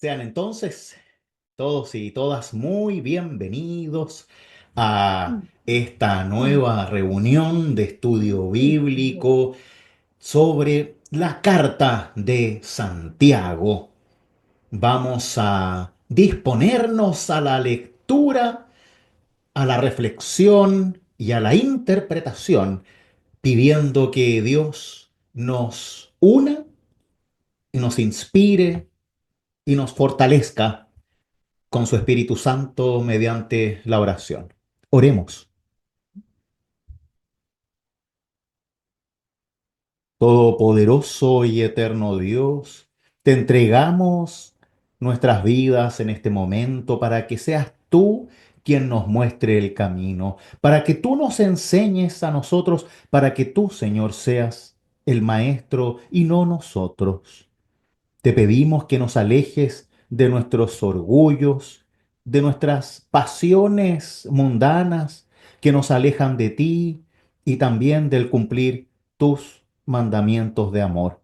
Sean entonces todos y todas muy bienvenidos a esta nueva reunión de estudio bíblico sobre la carta de Santiago. Vamos a disponernos a la lectura, a la reflexión y a la interpretación, pidiendo que Dios nos una y nos inspire y nos fortalezca con su Espíritu Santo mediante la oración. Oremos. Todopoderoso y eterno Dios, te entregamos nuestras vidas en este momento para que seas tú quien nos muestre el camino, para que tú nos enseñes a nosotros, para que tú, Señor, seas el Maestro y no nosotros. Te pedimos que nos alejes de nuestros orgullos, de nuestras pasiones mundanas que nos alejan de ti y también del cumplir tus mandamientos de amor.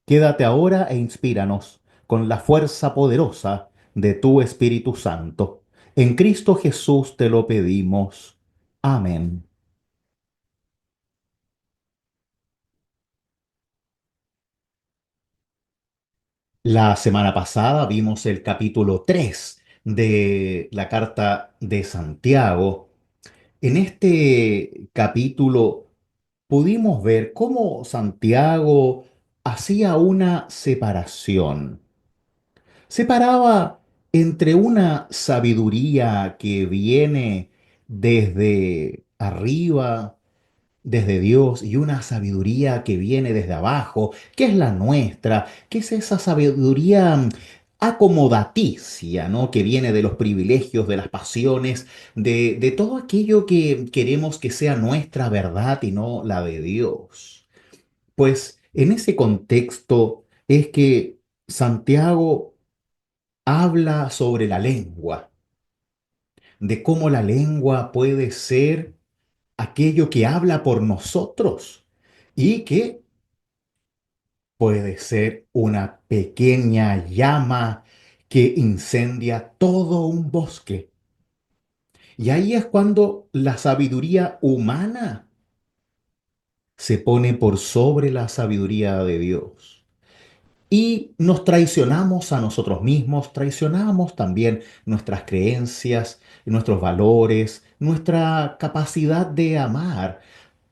Quédate ahora e inspíranos con la fuerza poderosa de tu Espíritu Santo. En Cristo Jesús te lo pedimos. Amén. La semana pasada vimos el capítulo 3 de la carta de Santiago. En este capítulo pudimos ver cómo Santiago hacía una separación. Separaba entre una sabiduría que viene desde arriba, desde Dios, y una sabiduría que viene desde abajo, que es la nuestra, que es esa sabiduría acomodaticia, ¿no? Que viene de los privilegios, de las pasiones, de todo aquello que queremos que sea nuestra verdad y no la de Dios. Pues en ese contexto es que Santiago habla sobre la lengua, de cómo la lengua puede ser aquello que habla por nosotros y que puede ser una pequeña llama que incendia todo un bosque. Y ahí es cuando la sabiduría humana se pone por sobre la sabiduría de Dios. Y nos traicionamos a nosotros mismos, traicionamos también nuestras creencias, nuestros valores, nuestra capacidad de amar,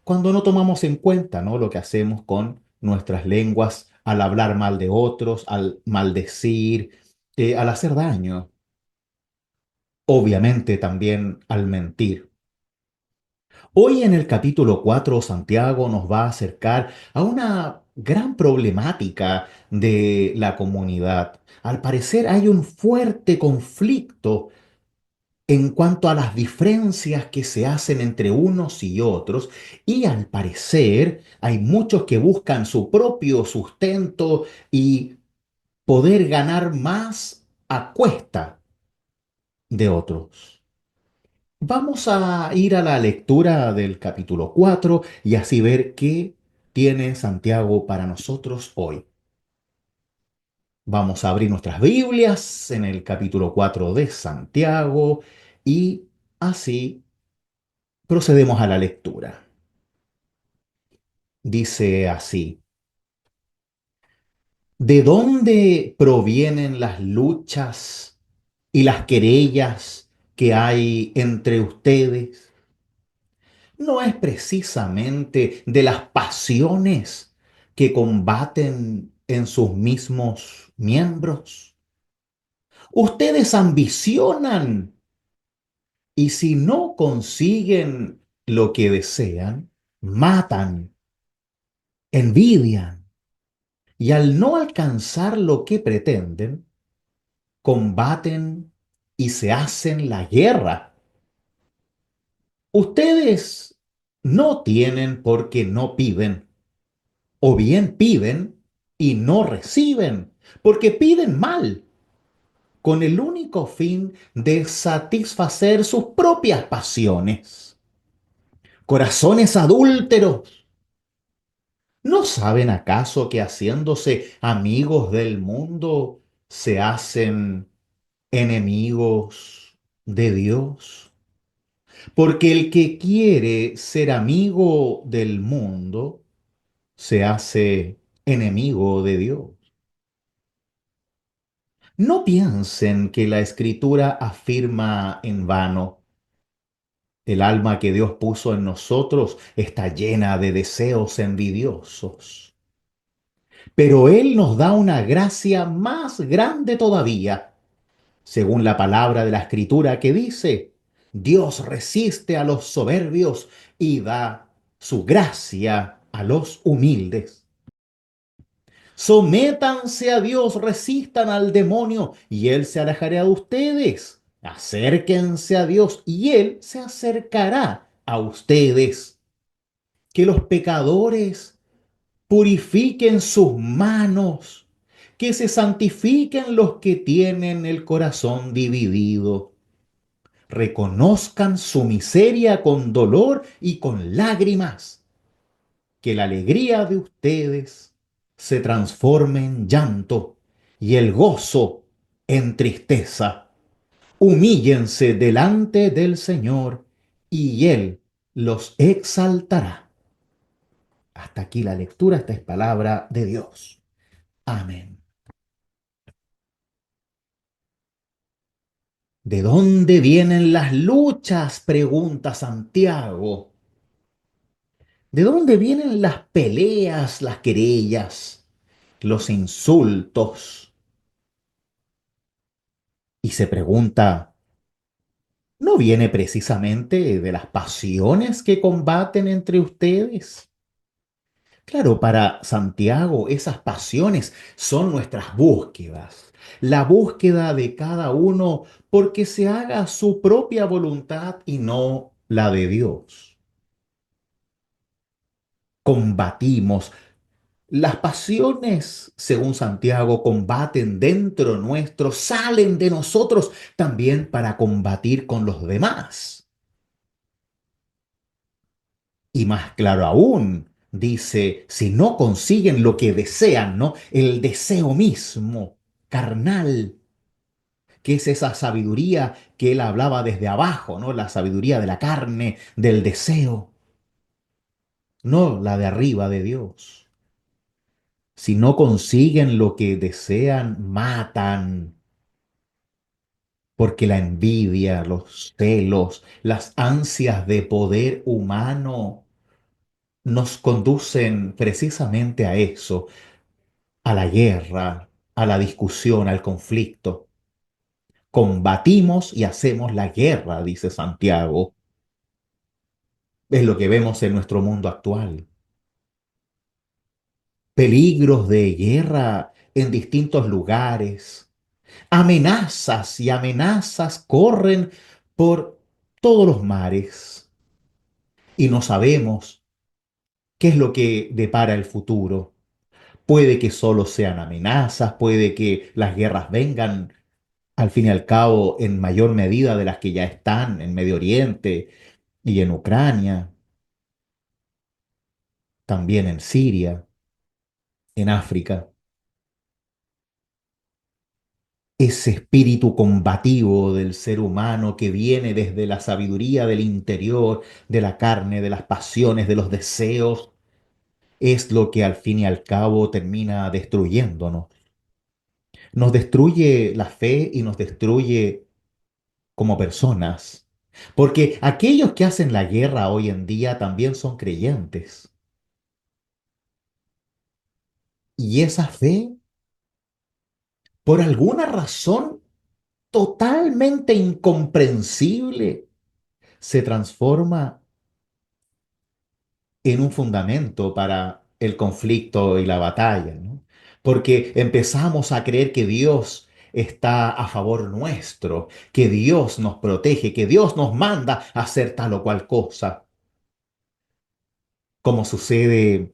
cuando no tomamos en cuenta, ¿no?, lo que hacemos con nuestras lenguas al hablar mal de otros, al maldecir, al hacer daño, obviamente también al mentir. Hoy en el capítulo 4 Santiago nos va a acercar a una gran problemática de la comunidad. Al parecer hay un fuerte conflicto en cuanto a las diferencias que se hacen entre unos y otros, y al parecer hay muchos que buscan su propio sustento y poder ganar más a cuesta de otros. Vamos a ir a la lectura del capítulo 4 y así ver qué tiene Santiago para nosotros hoy. Vamos a abrir nuestras Biblias en el capítulo 4 de Santiago y así procedemos a la lectura. Dice así: ¿de dónde provienen las luchas y las querellas que hay entre ustedes? ¿No es precisamente de las pasiones que combaten en sus mismos miembros? Ustedes ambicionan y si no consiguen lo que desean, matan, envidian y al no alcanzar lo que pretenden, combaten y se hacen la guerra. Ustedes no tienen porque no piden, o bien piden y no reciben, porque piden mal, con el único fin de satisfacer sus propias pasiones. Corazones adúlteros, ¿no saben acaso que haciéndose amigos del mundo se hacen enemigos de Dios. Porque el que quiere ser amigo del mundo se hace enemigo de Dios. No piensen que la Escritura afirma en vano. El alma que Dios puso en nosotros está llena de deseos envidiosos. Pero Él nos da una gracia más grande todavía, según la palabra de la Escritura que dice, Dios resiste a los soberbios y da su gracia a los humildes. Sométanse a Dios, resistan al demonio y Él se alejará de ustedes. Acérquense a Dios y Él se acercará a ustedes. Que los pecadores purifiquen sus manos, que se santifiquen los que tienen el corazón dividido. Reconozcan su miseria con dolor y con lágrimas, que la alegría de ustedes se transforme en llanto y el gozo en tristeza. Humíllense delante del Señor y Él los exaltará. Hasta aquí la lectura, esta es palabra de Dios. Amén. ¿De dónde vienen las luchas? Pregunta Santiago. ¿De dónde vienen las peleas, las querellas, los insultos? Y se pregunta, ¿no viene precisamente de las pasiones que combaten entre ustedes? Claro, para Santiago esas pasiones son nuestras búsquedas, la búsqueda de cada uno porque se haga su propia voluntad y no la de Dios. Combatimos. Las pasiones, según Santiago, combaten dentro nuestro, salen de nosotros también para combatir con los demás. Y más claro aún, dice, si no consiguen lo que desean, ¿no? El deseo mismo, carnal, que es esa sabiduría que él hablaba desde abajo, ¿no? La sabiduría de la carne, del deseo, no la de arriba de Dios. Si no consiguen lo que desean, matan. Porque la envidia, los celos, las ansias de poder humano nos conducen precisamente a eso, a la guerra, a la discusión, al conflicto. Combatimos y hacemos la guerra, dice Santiago. Es lo que vemos en nuestro mundo actual. Peligros de guerra en distintos lugares. Amenazas y amenazas corren por todos los mares. Y no sabemos qué es lo que depara el futuro. Puede que solo sean amenazas, puede que las guerras vengan al fin y al cabo en mayor medida de las que ya están en Medio Oriente y en Ucrania, también en Siria, en África. Ese espíritu combativo del ser humano que viene desde la sabiduría del interior, de la carne, de las pasiones, de los deseos, es lo que al fin y al cabo termina destruyéndonos. Nos destruye la fe y nos destruye como personas. Porque aquellos que hacen la guerra hoy en día también son creyentes. Y esa fe, por alguna razón totalmente incomprensible, se transforma en un fundamento para el conflicto y la batalla, ¿no? Porque empezamos a creer que Dios está a favor nuestro, que Dios nos protege, que Dios nos manda a hacer tal o cual cosa, como sucede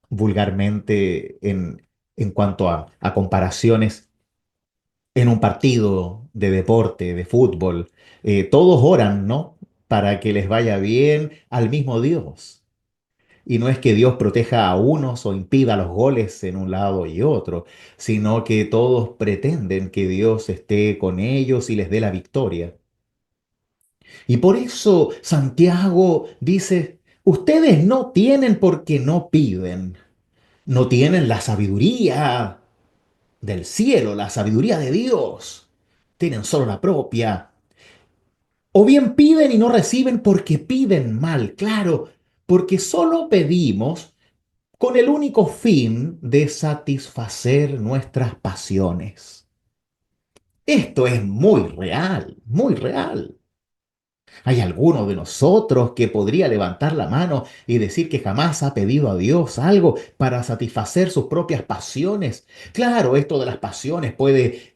vulgarmente en cuanto a comparaciones en un partido de deporte, de fútbol. Todos oran, ¿no? Para que les vaya bien al mismo Dios. Y no es que Dios proteja a unos o impida los goles en un lado y otro, sino que todos pretenden que Dios esté con ellos y les dé la victoria. Y por eso Santiago dice, ustedes no tienen porque no piden, no tienen la sabiduría del cielo, la sabiduría de Dios, tienen solo la propia. O bien piden y no reciben porque piden mal, claro, porque solo pedimos con el único fin de satisfacer nuestras pasiones. Esto es muy real, muy real. ¿Hay alguno de nosotros que podría levantar la mano y decir que jamás ha pedido a Dios algo para satisfacer sus propias pasiones? Claro, esto de las pasiones puede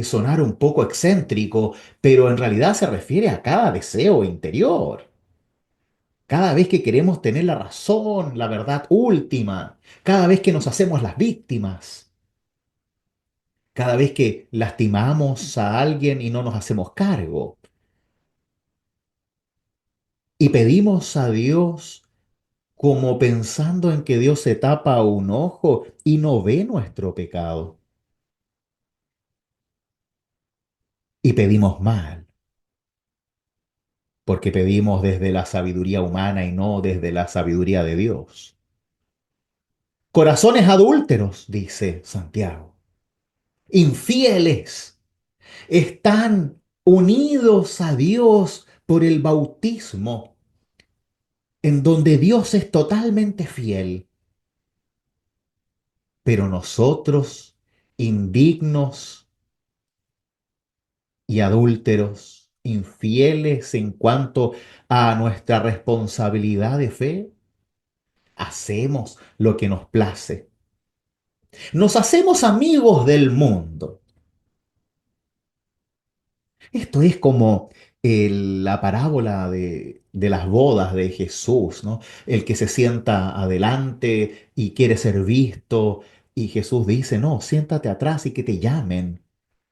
sonar un poco excéntrico, pero en realidad se refiere a cada deseo interior. Cada vez que queremos tener la razón, la verdad última, cada vez que nos hacemos las víctimas, cada vez que lastimamos a alguien y no nos hacemos cargo, y pedimos a Dios como pensando en que Dios se tapa un ojo y no ve nuestro pecado. Y pedimos mal, porque pedimos desde la sabiduría humana y no desde la sabiduría de Dios. Corazones adúlteros, dice Santiago, infieles, están unidos a Dios por el bautismo, en donde Dios es totalmente fiel, pero nosotros, indignos, y adúlteros, infieles en cuanto a nuestra responsabilidad de fe, hacemos lo que nos place. Nos hacemos amigos del mundo. Esto es como la parábola de las bodas de Jesús, ¿no? El que se sienta adelante y quiere ser visto, y Jesús dice, no, siéntate atrás y que te llamen.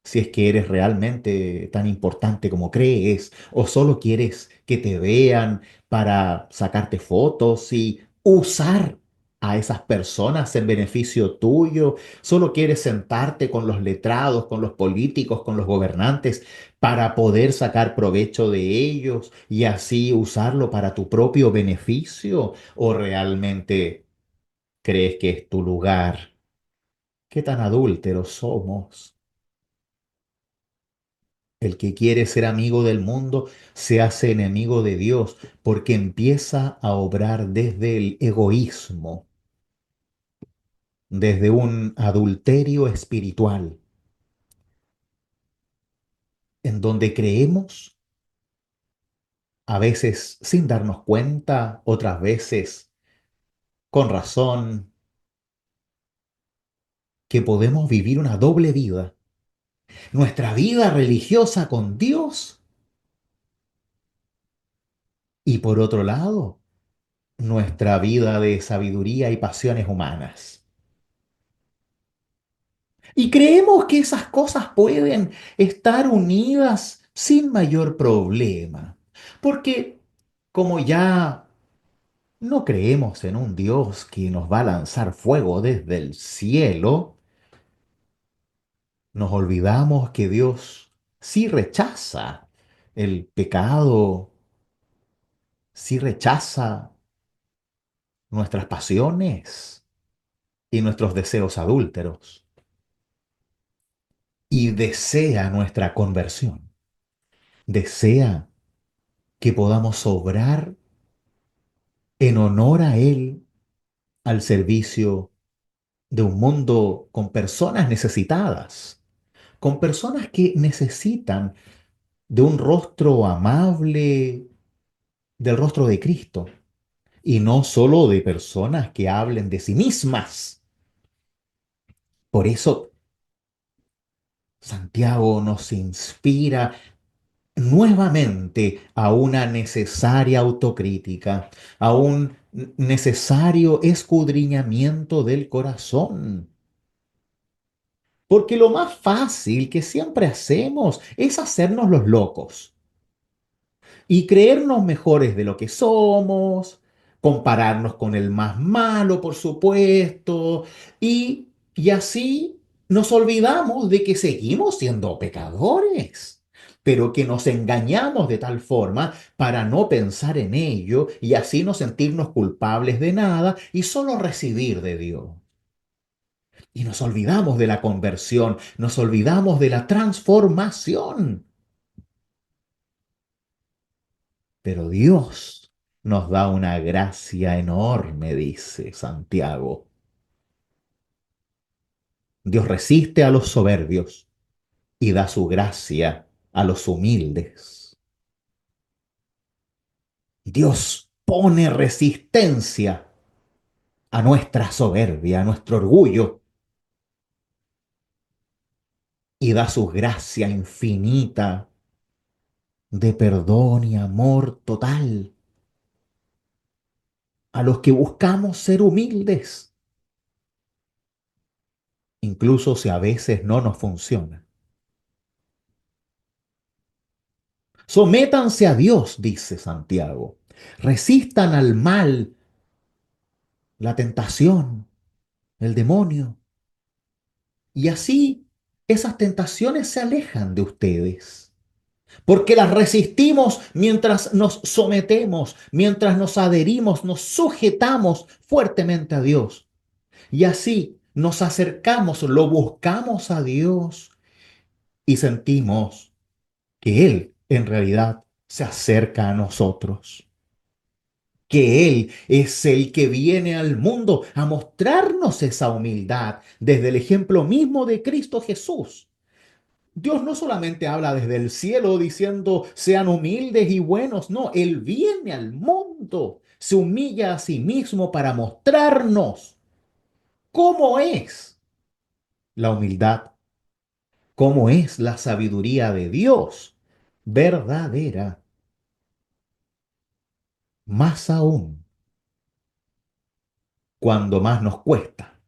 Si es que eres realmente tan importante como crees, o solo quieres que te vean para sacarte fotos y usar a esas personas en beneficio tuyo, solo quieres sentarte con los letrados, con los políticos, con los gobernantes para poder sacar provecho de ellos y así usarlo para tu propio beneficio, o realmente crees que es tu lugar. ¿Qué tan adúlteros somos? El que quiere ser amigo del mundo se hace enemigo de Dios porque empieza a obrar desde el egoísmo, desde un adulterio espiritual, en donde creemos, a veces sin darnos cuenta, otras veces con razón, que podemos vivir una doble vida. Nuestra vida religiosa con Dios y por otro lado, nuestra vida de sabiduría y pasiones humanas. Y creemos que esas cosas pueden estar unidas sin mayor problema, porque como ya no creemos en un Dios que nos va a lanzar fuego desde el cielo, nos olvidamos que Dios sí rechaza el pecado, sí rechaza nuestras pasiones y nuestros deseos adúlteros y desea nuestra conversión. Desea que podamos obrar en honor a Él al servicio de un mundo con personas necesitadas, con personas que necesitan de un rostro amable, del rostro de Cristo, y no solo de personas que hablen de sí mismas. Por eso Santiago nos inspira nuevamente a una necesaria autocrítica, a un necesario escudriñamiento del corazón. Porque lo más fácil que siempre hacemos es hacernos los locos y creernos mejores de lo que somos, compararnos con el más malo, por supuesto, y así nos olvidamos de que seguimos siendo pecadores, pero que nos engañamos de tal forma para no pensar en ello y así no sentirnos culpables de nada y solo recibir de Dios. Y nos olvidamos de la conversión, nos olvidamos de la transformación. Pero Dios nos da una gracia enorme, dice Santiago. Dios resiste a los soberbios y da su gracia a los humildes. Dios pone resistencia a nuestra soberbia, a nuestro orgullo, y da su gracia infinita de perdón y amor total a los que buscamos ser humildes, incluso si a veces no nos funciona. Sométanse a Dios, dice Santiago. Resistan al mal, la tentación, el demonio. Y así esas tentaciones se alejan de ustedes. Porque las resistimos mientras nos sometemos, mientras nos adherimos, nos sujetamos fuertemente a Dios. Y así nos acercamos, lo buscamos a Dios y sentimos que Él en realidad se acerca a nosotros, que Él es el que viene al mundo a mostrarnos esa humildad desde el ejemplo mismo de Cristo Jesús. Dios no solamente habla desde el cielo diciendo sean humildes y buenos, no, Él viene al mundo, se humilla a sí mismo para mostrarnos cómo es la humildad, cómo es la sabiduría de Dios verdadera. Más aún cuando más nos cuesta,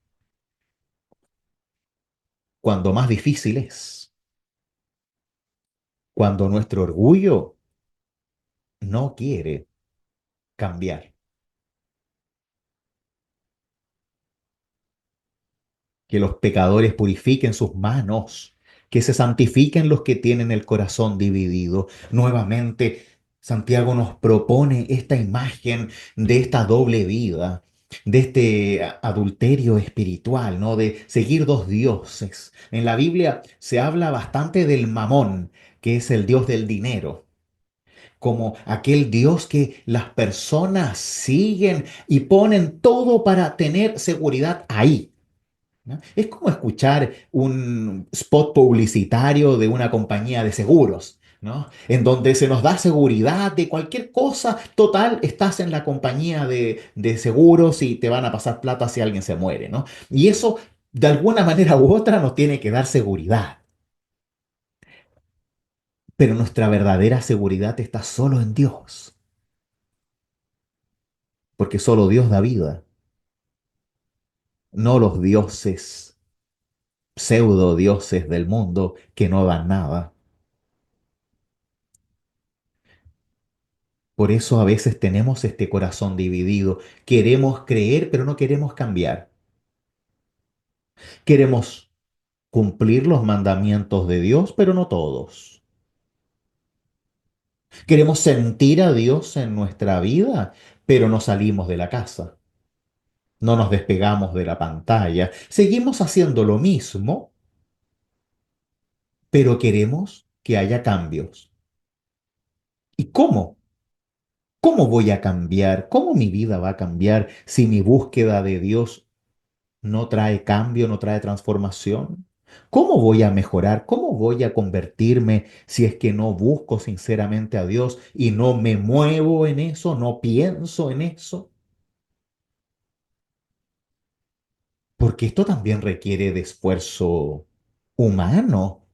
cuando más difícil es, cuando nuestro orgullo no quiere cambiar. Que los pecadores purifiquen sus manos, que se santifiquen los que tienen el corazón dividido. Nuevamente, Santiago nos propone esta imagen de esta doble vida, de este adulterio espiritual, ¿no? De seguir dos dioses. En la Biblia se habla bastante del mamón, que es el dios del dinero, como aquel Dios que las personas siguen y ponen todo para tener seguridad ahí, ¿no? Es como escuchar un spot publicitario de una compañía de seguros, ¿no? En donde se nos da seguridad de cualquier cosa. Total, estás en la compañía de seguros y te van a pasar plata si alguien se muere, ¿no? Y eso, de alguna manera u otra, nos tiene que dar seguridad. Pero nuestra verdadera seguridad está solo en Dios, porque solo Dios da vida, no los dioses, pseudo dioses del mundo que no dan nada. Por eso a veces tenemos este corazón dividido. Queremos creer, pero no queremos cambiar. Queremos cumplir los mandamientos de Dios, pero no todos. Queremos sentir a Dios en nuestra vida, pero no salimos de la casa. No nos despegamos de la pantalla. Seguimos haciendo lo mismo, pero queremos que haya cambios. ¿Y cómo? ¿Cómo voy a cambiar? ¿Cómo mi vida va a cambiar si mi búsqueda de Dios no trae cambio, no trae transformación? ¿Cómo voy a mejorar? ¿Cómo voy a convertirme si es que no busco sinceramente a Dios y no me muevo en eso, no pienso en eso? Porque esto también requiere de esfuerzo humano,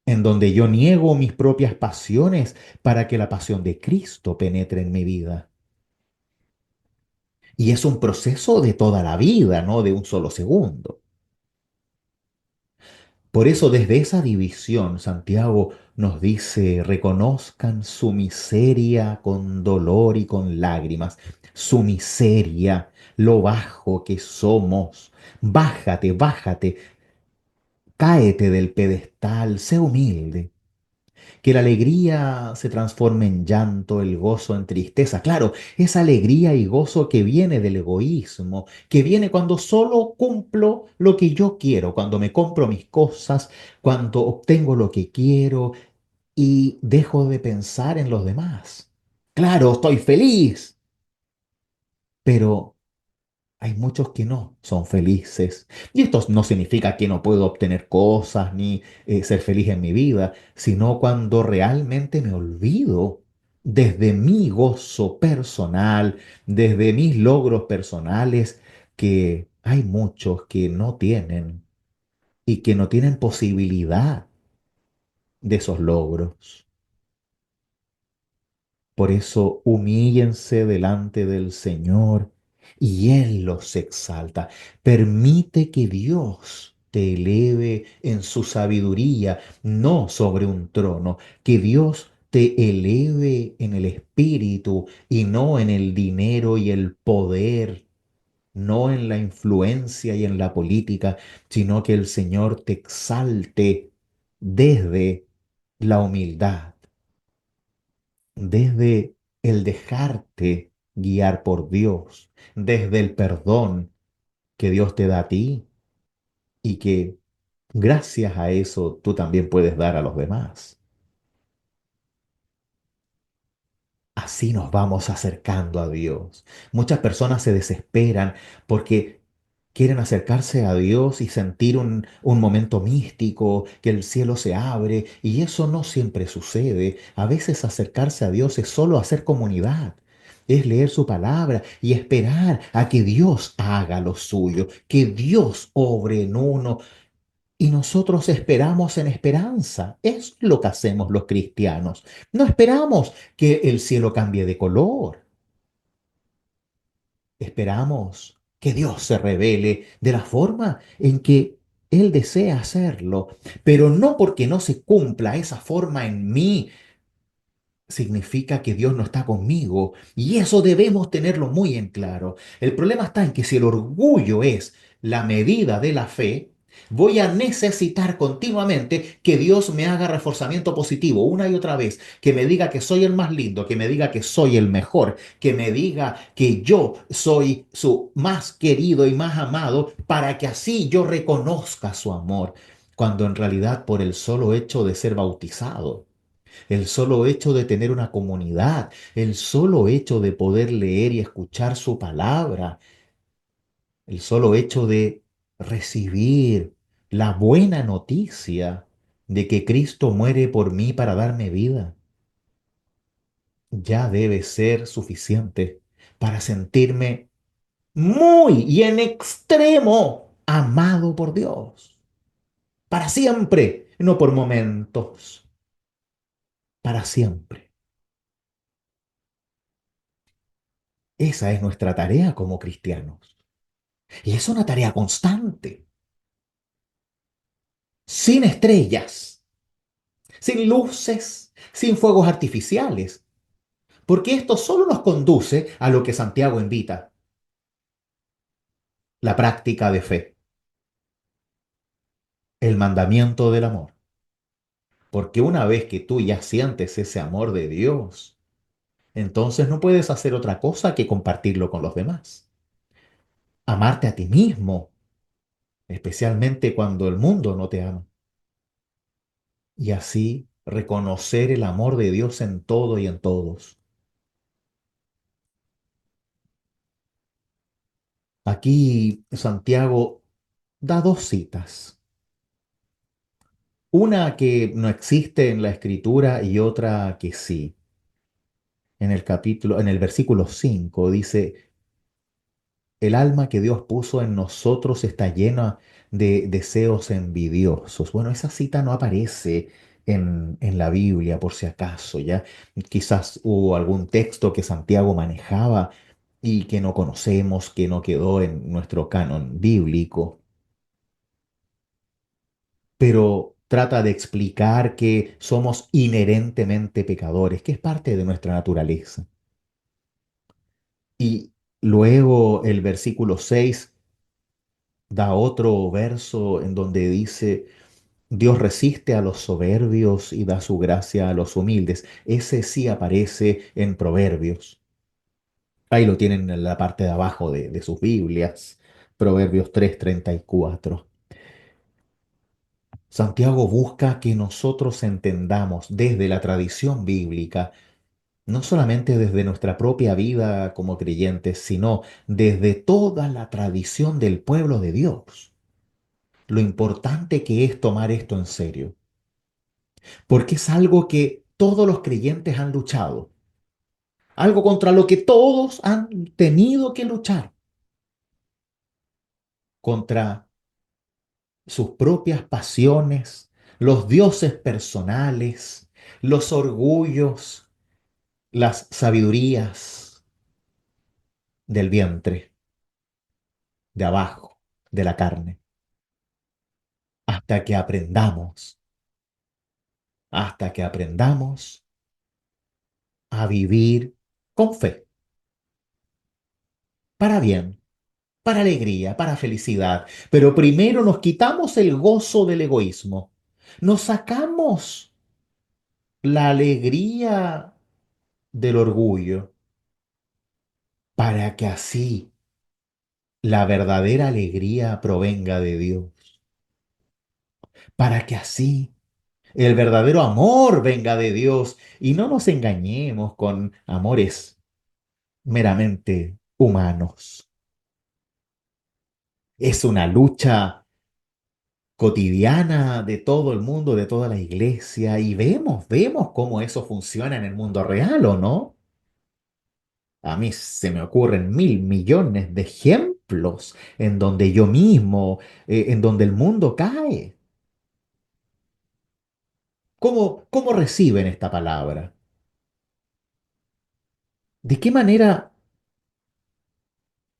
en donde yo niego mis propias pasiones para que la pasión de Cristo penetre en mi vida. Y es un proceso de toda la vida, no de un solo segundo. Por eso desde esa división, Santiago nos dice, reconozcan su miseria con dolor y con lágrimas, su miseria, lo bajo que somos. Bájate, bájate, cáete del pedestal, sé humilde. Que la alegría se transforme en llanto, el gozo en tristeza. Claro, esa alegría y gozo que viene del egoísmo, que viene cuando solo cumplo lo que yo quiero, cuando me compro mis cosas, cuando obtengo lo que quiero y dejo de pensar en los demás. Claro, estoy feliz, pero hay muchos que no son felices. Y esto no significa que no puedo obtener cosas ni ser feliz en mi vida, sino cuando realmente me olvido desde mi gozo personal, desde mis logros personales, que hay muchos que no tienen y que no tienen posibilidad de esos logros. Por eso humíllense delante del Señor y Él los exalta. Permite que Dios te eleve en su sabiduría, no sobre un trono, que Dios te eleve en el espíritu y no en el dinero y el poder, no en la influencia y en la política, sino que el Señor te exalte desde la humildad, desde el dejarte guiar por Dios, desde el perdón que Dios te da a ti y que gracias a eso tú también puedes dar a los demás. Así nos vamos acercando a Dios. Muchas personas se desesperan porque quieren acercarse a Dios y sentir un momento místico, que el cielo se abre, y eso no siempre sucede. A veces acercarse a Dios es solo hacer comunidad, es leer su palabra y esperar a que Dios haga lo suyo, que Dios obre en uno. Y nosotros esperamos en esperanza. Es lo que hacemos los cristianos. No esperamos que el cielo cambie de color. Esperamos que Dios se revele de la forma en que Él desea hacerlo, pero no porque no se cumpla esa forma en mí significa que Dios no está conmigo. Y eso debemos tenerlo muy en claro. El problema está en que si el orgullo es la medida de la fe, voy a necesitar continuamente que Dios me haga reforzamiento positivo una y otra vez, que me diga que soy el más lindo, que me diga que soy el mejor, que me diga que yo soy su más querido y más amado, para que así yo reconozca su amor, cuando en realidad por el solo hecho de ser bautizado, el solo hecho de tener una comunidad, el solo hecho de poder leer y escuchar su palabra, el solo hecho de recibir la buena noticia de que Cristo muere por mí para darme vida, ya debe ser suficiente para sentirme muy y en extremo amado por Dios. Para siempre, no por momentos, para siempre. Esa es nuestra tarea como cristianos. Y es una tarea constante, sin estrellas, sin luces, sin fuegos artificiales, porque esto solo nos conduce a lo que Santiago invita, la práctica de fe, el mandamiento del amor. Porque una vez que tú ya sientes ese amor de Dios, entonces no puedes hacer otra cosa que compartirlo con los demás. Amarte a ti mismo, especialmente cuando el mundo no te ama. Y así reconocer el amor de Dios en todo y en todos. Aquí Santiago da dos citas, una que no existe en la escritura y otra que sí. En el versículo 5 dice, el alma que Dios puso en nosotros está llena de deseos envidiosos. Bueno, esa cita no aparece en la Biblia, por si acaso, ¿ya? Quizás hubo algún texto que Santiago manejaba y que no conocemos, que no quedó en nuestro canon bíblico. pero trata de explicar que somos inherentemente pecadores, que es parte de nuestra naturaleza. Y luego el versículo 6 da otro verso en donde dice, Dios resiste a los soberbios y da su gracia a los humildes. Ese sí aparece en Proverbios. Ahí lo tienen en la parte de abajo de sus Biblias. Proverbios 3:34. Santiago busca que nosotros entendamos desde la tradición bíblica, no solamente desde nuestra propia vida como creyentes, sino desde toda la tradición del pueblo de Dios, lo importante que es tomar esto en serio, porque es algo que todos los creyentes han luchado, algo contra lo que todos han tenido que luchar, contra sus propias pasiones, los dioses personales, los orgullos, las sabidurías del vientre, de abajo, de la carne, hasta que aprendamos, hasta que aprendamos a vivir con fe, para bien, para alegría, para felicidad. Pero primero nos quitamos el gozo del egoísmo, nos sacamos la alegría del orgullo, para que así la verdadera alegría provenga de Dios, para que así el verdadero amor venga de Dios y no nos engañemos con amores meramente humanos. Es una lucha cotidiana de todo el mundo, de toda la iglesia, y vemos cómo eso funciona en el mundo real, ¿o no? A mí se me ocurren mil millones de ejemplos en donde yo mismo, en donde el mundo cae. ¿Cómo reciben esta palabra? ¿De qué manera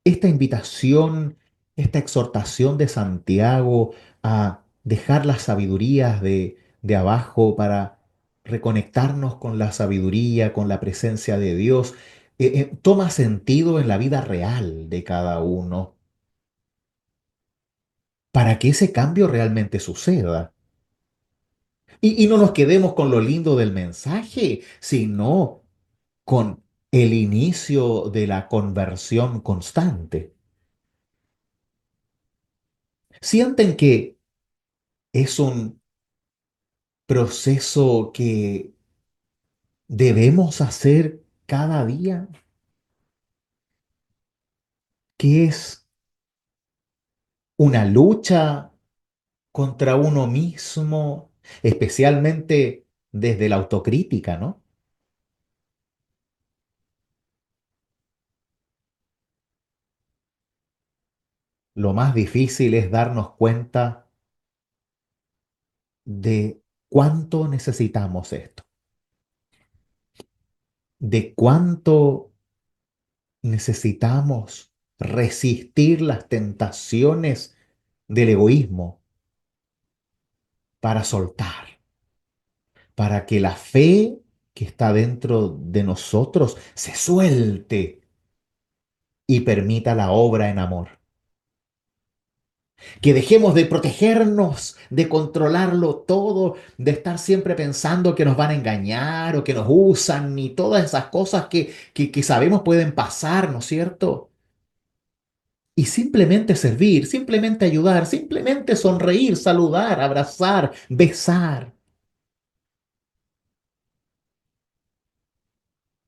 esta invitación, esta exhortación de Santiago a dejar las sabidurías de abajo para reconectarnos con la sabiduría, con la presencia de Dios, toma sentido en la vida real de cada uno para que ese cambio realmente suceda? Y no nos quedemos con lo lindo del mensaje, sino con el inicio de la conversión constante. Sienten que es un proceso que debemos hacer cada día, que es una lucha contra uno mismo, especialmente desde la autocrítica, ¿no? Lo más difícil es darnos cuenta de cuánto necesitamos esto, de cuánto necesitamos resistir las tentaciones del egoísmo para soltar, para que la fe que está dentro de nosotros se suelte y permita la obra en amor. Que dejemos de protegernos, de controlarlo todo, de estar siempre pensando que nos van a engañar o que nos usan y todas esas cosas que sabemos pueden pasar, ¿no es cierto? Y simplemente servir, simplemente ayudar, simplemente sonreír, saludar, abrazar, besar.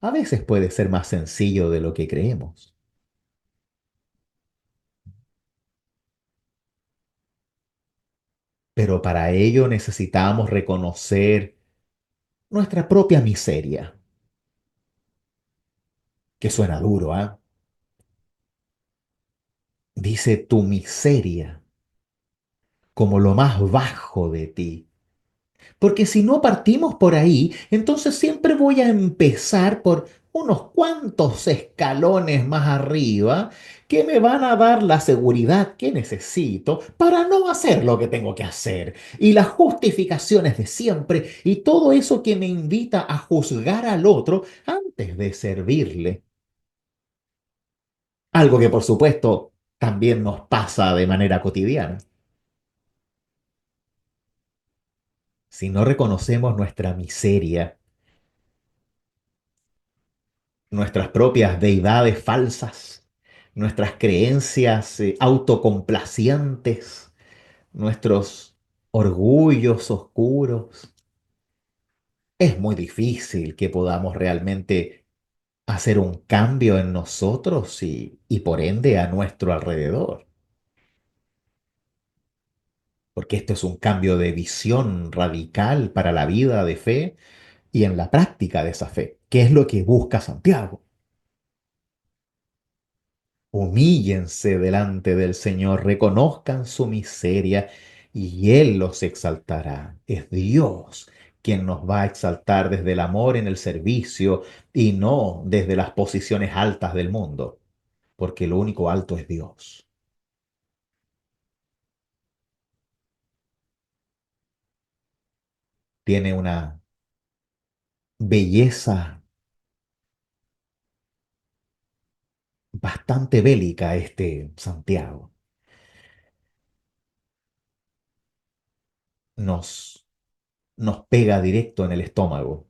A veces puede ser más sencillo de lo que creemos, pero para ello necesitamos reconocer nuestra propia miseria, que suena duro, ¿ah? Dice tu miseria como lo más bajo de ti. Porque si no partimos por ahí, entonces siempre voy a empezar por unos cuantos escalones más arriba que me van a dar la seguridad que necesito para no hacer lo que tengo que hacer. Y las justificaciones de siempre y todo eso que me invita a juzgar al otro antes de servirle. Algo que por supuesto también nos pasa de manera cotidiana. Si no reconocemos nuestra miseria, nuestras propias deidades falsas, nuestras creencias autocomplacientes, nuestros orgullos oscuros, es muy difícil que podamos realmente hacer un cambio en nosotros y por ende a nuestro alrededor, porque esto es un cambio de visión radical para la vida de fe y en la práctica de esa fe, que es lo que busca Santiago. Humíllense delante del Señor, reconozcan su miseria y Él los exaltará. Es Dios quien nos va a exaltar desde el amor en el servicio y no desde las posiciones altas del mundo, porque lo único alto es Dios. Tiene una belleza bastante bélica este Santiago. Nos, nos pega directo en el estómago,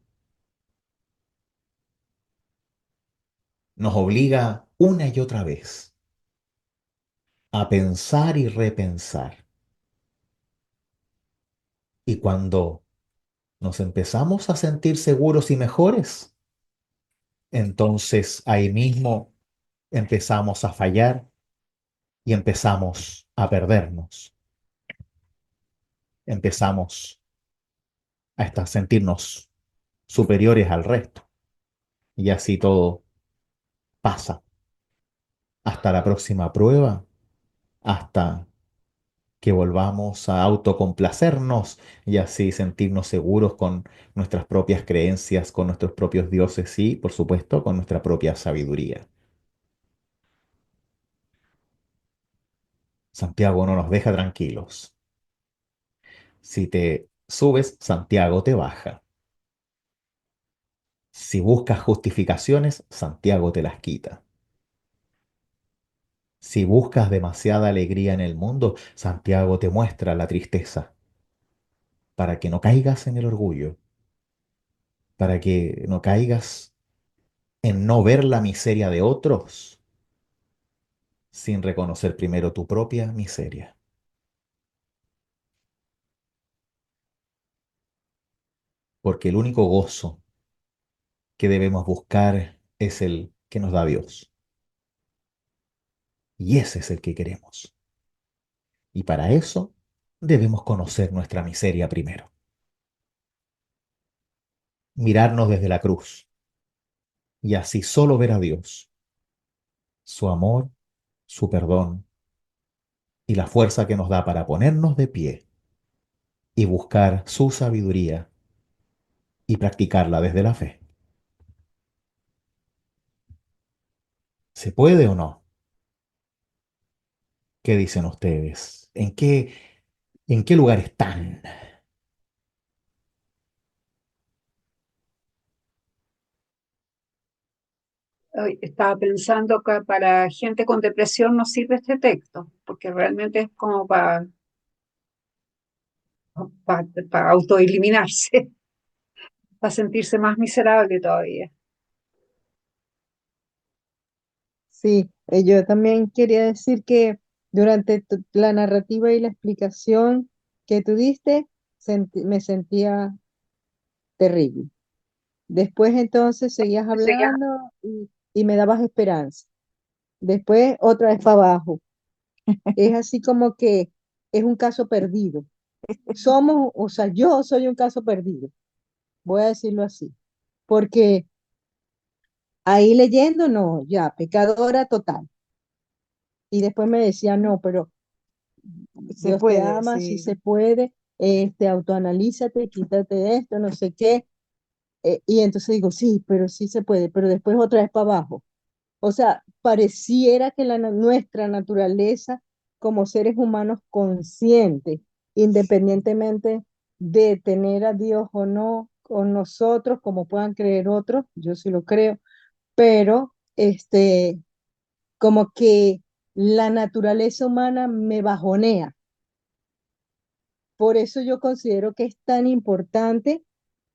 nos obliga una y otra vez a pensar y repensar. Y cuando nos empezamos a sentir seguros y mejores, entonces ahí mismo empezamos a fallar y empezamos a perdernos. Empezamos a sentirnos superiores al resto. Y así todo pasa hasta la próxima prueba, hasta que volvamos a autocomplacernos y así sentirnos seguros con nuestras propias creencias, con nuestros propios dioses y, por supuesto, con nuestra propia sabiduría. Santiago no nos deja tranquilos. Si te subes, Santiago te baja. Si buscas justificaciones, Santiago te las quita. Si buscas demasiada alegría en el mundo, Santiago te muestra la tristeza, para que no caigas en el orgullo, para que no caigas en no ver la miseria de otros sin reconocer primero tu propia miseria. Porque el único gozo que debemos buscar es el que nos da Dios. Y ese es el que queremos. Y para eso debemos conocer nuestra miseria primero. Mirarnos desde la cruz y así solo ver a Dios, su amor, su perdón y la fuerza que nos da para ponernos de pie y buscar su sabiduría y practicarla desde la fe. ¿Se puede o no? ¿Qué dicen ustedes? En qué lugar están? Hoy estaba pensando que para gente con depresión no sirve este texto, porque realmente es como para autoeliminarse, para sentirse más miserable todavía. Sí, yo también quería decir que durante la narrativa y la explicación que tú diste, me sentía terrible. Después entonces seguías hablando y me dabas esperanza. Después otra vez para abajo. Es así como que es un caso perdido. Somos, o sea, yo soy un caso perdido, voy a decirlo así, porque ahí leyendo, no, ya, pecadora total. Y después me decía, no, pero Se Dios te puede, ama, si sí. se puede, autoanalízate, quítate esto, no sé qué. Y entonces digo, sí, pero sí se puede, pero después otra vez para abajo. O sea, pareciera que nuestra naturaleza como seres humanos conscientes, independientemente de tener a Dios o no con nosotros, como puedan creer otros, yo sí lo creo, pero como que la naturaleza humana me bajonea. Por eso yo considero que es tan importante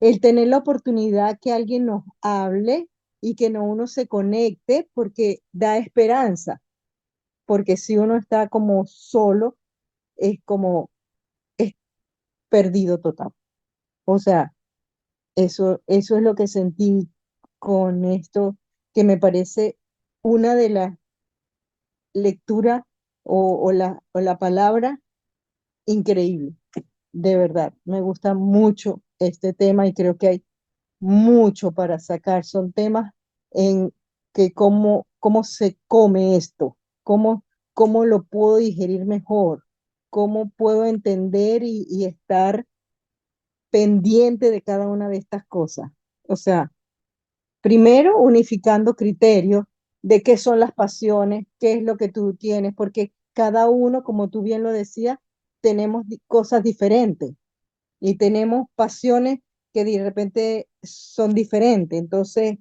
el tener la oportunidad que alguien nos hable y que no uno se conecte porque da esperanza, porque si uno está como solo, es como es perdido total. O sea, eso es lo que sentí con esto, que me parece una de las lecturas o la palabra increíble. De verdad, me gusta mucho este tema y creo que hay mucho para sacar. Son temas en que cómo se come esto, cómo lo puedo digerir mejor, cómo puedo entender y estar pendiente de cada una de estas cosas. O sea, primero unificando criterios de qué son las pasiones, qué es lo que tú tienes, porque cada uno, como tú bien lo decías, tenemos cosas diferentes y tenemos pasiones que de repente son diferentes. Entonces,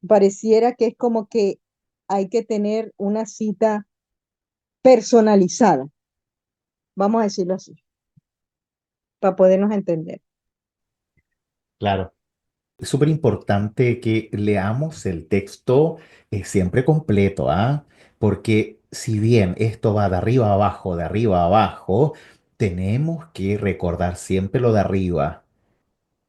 pareciera que es como que hay que tener una cita personalizada, vamos a decirlo así, para podernos entender. Claro. Es súper importante que leamos el texto siempre completo, ¿ah? Porque si bien esto va de arriba a abajo, tenemos que recordar siempre lo de arriba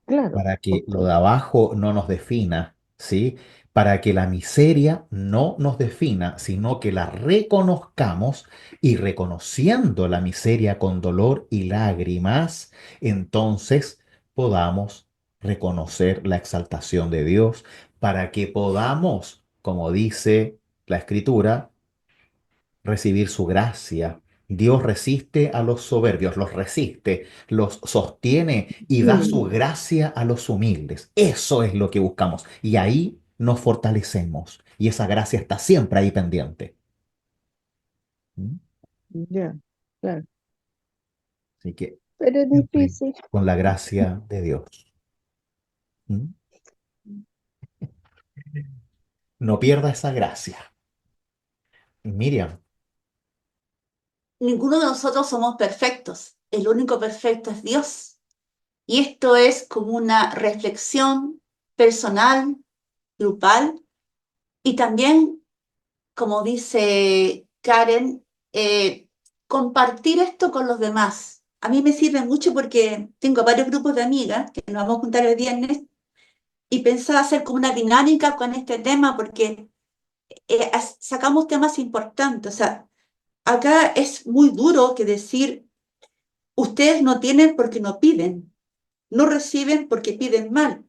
Claro, para que ok. lo de abajo no nos defina, ¿sí? Para que la miseria no nos defina, sino que la reconozcamos y reconociendo la miseria con dolor y lágrimas, entonces podamos reconocer la exaltación de Dios, para que podamos, como dice la Escritura, recibir su gracia. Dios resiste a los soberbios, los resiste, los sostiene y da su Mm, gracia a los humildes. Eso es lo que buscamos y ahí nos fortalecemos y esa gracia está siempre ahí pendiente. ¿Mm? ya, claro. Así que Pero es siempre difícil. con la gracia de Dios. ¿Mm? No pierda esa gracia. Miriam, Ninguno de nosotros somos perfectos. El único perfecto es Dios. Y esto es como una reflexión personal, grupal, y también, como dice Karen, compartir esto con los demás. A mí me sirve mucho porque tengo varios grupos de amigas que nos vamos a juntar el viernes y pensaba hacer como una dinámica con este tema porque sacamos temas importantes. O sea, acá es muy duro que decir, ustedes no tienen porque no piden, no reciben porque piden mal.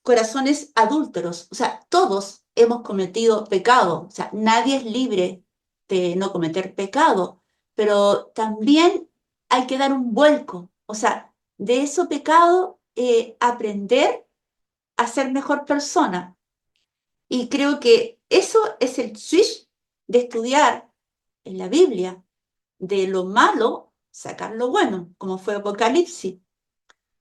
Corazones adúlteros, o sea, todos hemos cometido pecado, o sea, nadie es libre de no cometer pecado, pero también hay que dar un vuelco, o sea, de ese pecado aprender a ser mejor persona. Y creo que eso es el switch de estudiar en la Biblia, de lo malo sacar lo bueno, como fue Apocalipsis.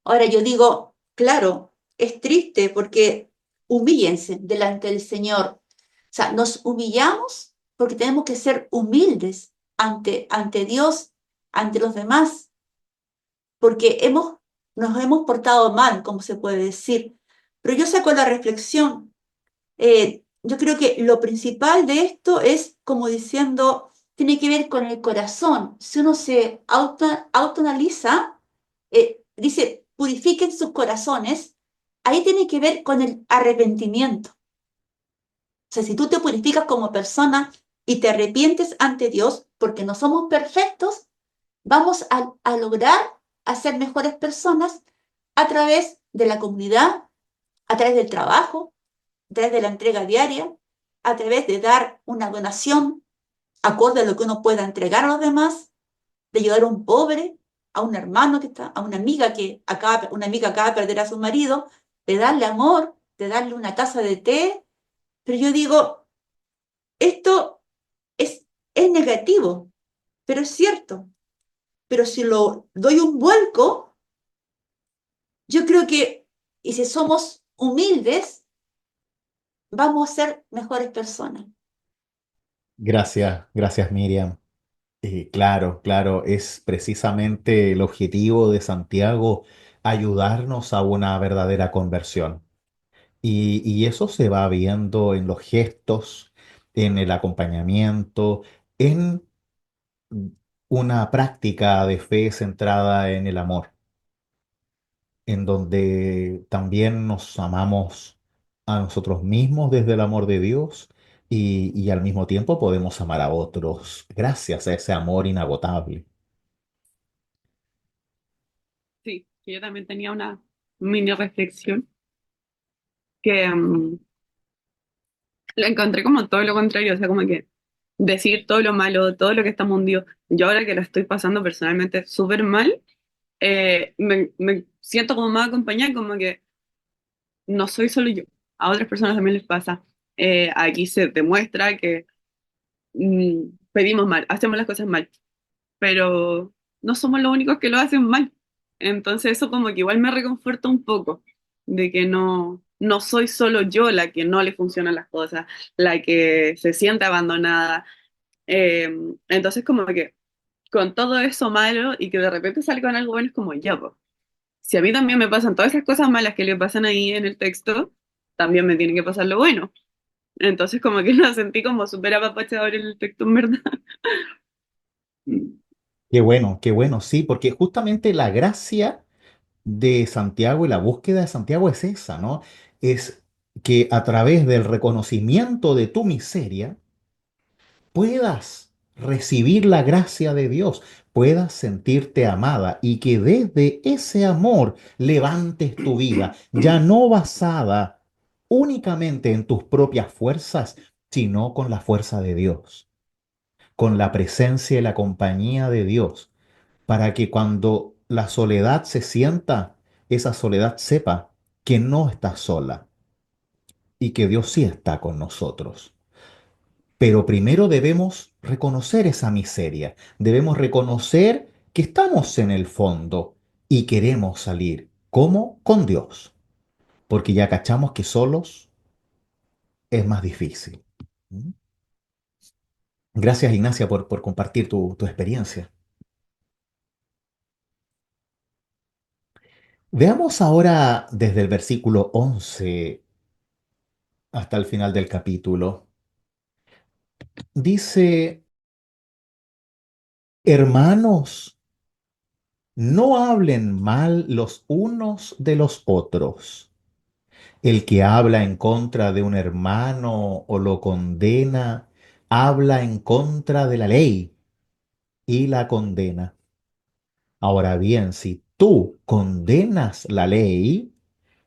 Ahora yo digo, claro, es triste porque humíllense delante del Señor. O sea, nos humillamos porque tenemos que ser humildes ante Dios, ante los demás, porque nos hemos portado mal, como se puede decir. Pero yo saco la reflexión. Yo creo que lo principal de esto es como diciendo, tiene que ver con el corazón. Si uno se autoanaliza, dice, purifiquen sus corazones, ahí tiene que ver con el arrepentimiento. O sea, si tú te purificas como persona y te arrepientes ante Dios, porque no somos perfectos, vamos a lograr a ser mejores personas a través de la comunidad, a través del trabajo, a través de la entrega diaria, a través de dar una donación acorde a lo que uno pueda entregar a los demás, de ayudar a un pobre, a un hermano que está, a una amiga una amiga acaba de perder a su marido, de darle amor, de darle una taza de té, pero yo digo, esto es negativo, pero es cierto. Pero si lo doy un vuelco, yo creo que, y si somos humildes, vamos a ser mejores personas. Gracias, gracias Miriam. Claro, claro, es precisamente el objetivo de Santiago ayudarnos a una verdadera conversión. Y eso se va viendo en los gestos, en el acompañamiento, en una práctica de fe centrada en el amor, en donde también nos amamos a nosotros mismos desde el amor de Dios y al mismo tiempo podemos amar a otros gracias a ese amor inagotable. Sí, que yo también tenía una mini reflexión que la encontré como todo lo contrario, o sea, como que decir todo lo malo, todo lo que está mundido. Yo ahora que lo estoy pasando personalmente súper mal, me siento como más acompañada, como que no soy solo yo, a otras personas también les pasa. Aquí se demuestra que pedimos mal, hacemos las cosas mal, pero no somos los únicos que lo hacen mal. Entonces eso como que igual me reconforta un poco, de que no soy solo yo la que no le funcionan las cosas, la que se siente abandonada. Eh, entonces como que con todo eso malo y que de repente salga con algo bueno es como ya, po. Si a mí también me pasan todas esas cosas malas que le pasan ahí en el texto, también me tiene que pasar lo bueno. Entonces como que lo sentí como súper apapachador en el texto, en verdad. Qué bueno, sí, porque justamente la gracia de Santiago y la búsqueda de Santiago es esa, ¿no? Es que a través del reconocimiento de tu miseria puedas recibir la gracia de Dios, puedas sentirte amada y que desde ese amor levantes tu vida, ya no basada únicamente en tus propias fuerzas, sino con la fuerza de Dios, con la presencia y la compañía de Dios, para que cuando la soledad se sienta, esa soledad sepa que no está sola y que Dios sí está con nosotros. Pero primero debemos reconocer esa miseria, debemos reconocer que estamos en el fondo y queremos salir. ¿Cómo? Con Dios, porque ya cachamos que solos es más difícil. ¿Mm? Gracias, Ignacia, por compartir tu experiencia. Veamos ahora desde el versículo 11 hasta el final del capítulo. Dice, hermanos, no hablen mal los unos de los otros. El que habla en contra de un hermano o lo condena, habla en contra de la ley y la condena. Ahora bien, si tú condenas la ley,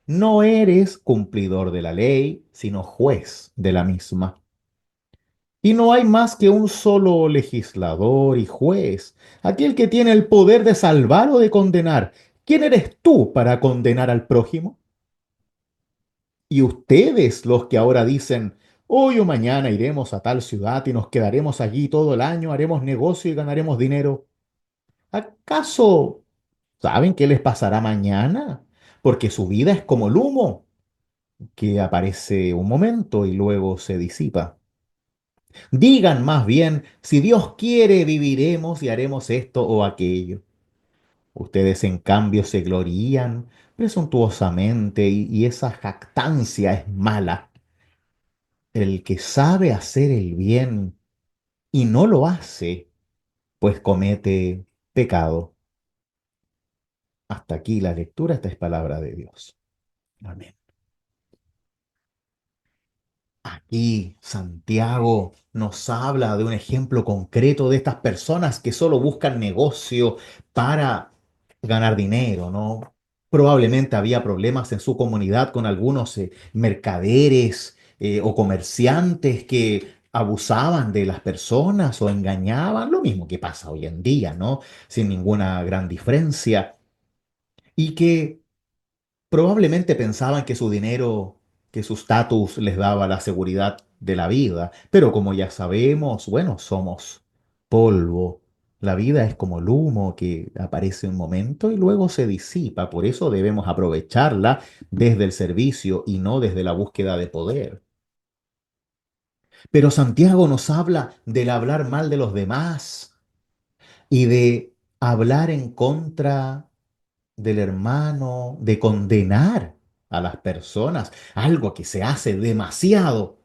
no eres cumplidor de la ley, sino juez de la misma. Y no hay más que un solo legislador y juez, aquel que tiene el poder de salvar o de condenar. ¿Quién eres tú para condenar al prójimo? Y ustedes los que ahora dicen, hoy o mañana iremos a tal ciudad y nos quedaremos allí todo el año, haremos negocio y ganaremos dinero. ¿Acaso saben qué les pasará mañana? Porque su vida es como el humo, que aparece un momento y luego se disipa. Digan más bien, si Dios quiere, viviremos y haremos esto o aquello. Ustedes en cambio se glorían presuntuosamente y esa jactancia es mala. El que sabe hacer el bien y no lo hace, pues comete pecado. Hasta aquí la lectura, esta es palabra de Dios. Amén. Aquí Santiago nos habla de un ejemplo concreto de estas personas que solo buscan negocio para ganar dinero, ¿no? Probablemente había problemas en su comunidad con algunos mercaderes o comerciantes que abusaban de las personas o engañaban, lo mismo que pasa hoy en día, ¿no? Sin ninguna gran diferencia. Y que Probablemente pensaban que su dinero, que su estatus les daba la seguridad de la vida, pero como ya sabemos, bueno, somos polvo. La vida es como el humo que aparece un momento y luego se disipa. Por eso debemos aprovecharla desde el servicio y no desde la búsqueda de poder. Pero Santiago nos habla del hablar mal de los demás y de hablar en contra del hermano, de condenar a las personas, algo que se hace demasiado.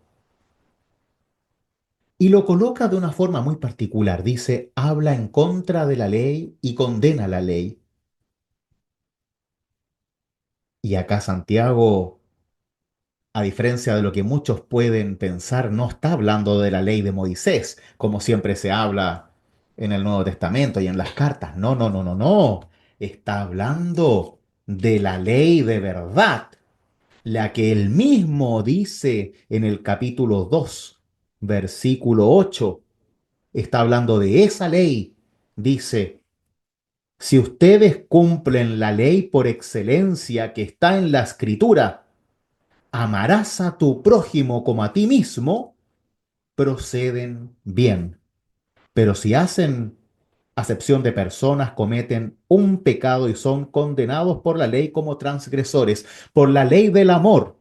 Y lo coloca de una forma muy particular. Dice, habla en contra de la ley y condena la ley. Y acá Santiago, a diferencia de lo que muchos pueden pensar, no está hablando de la ley de Moisés, como siempre se habla en el Nuevo Testamento y en las cartas. No, no, no, no, no. Está hablando de la ley de verdad, la que él mismo dice en el capítulo 2, versículo 8. Está hablando de esa ley. Dice, si ustedes cumplen la ley por excelencia que está en la escritura, amarás a tu prójimo como a ti mismo, proceden bien. Pero si hacen acepción de personas, cometen un pecado y son condenados por la ley como transgresores, por la ley del amor.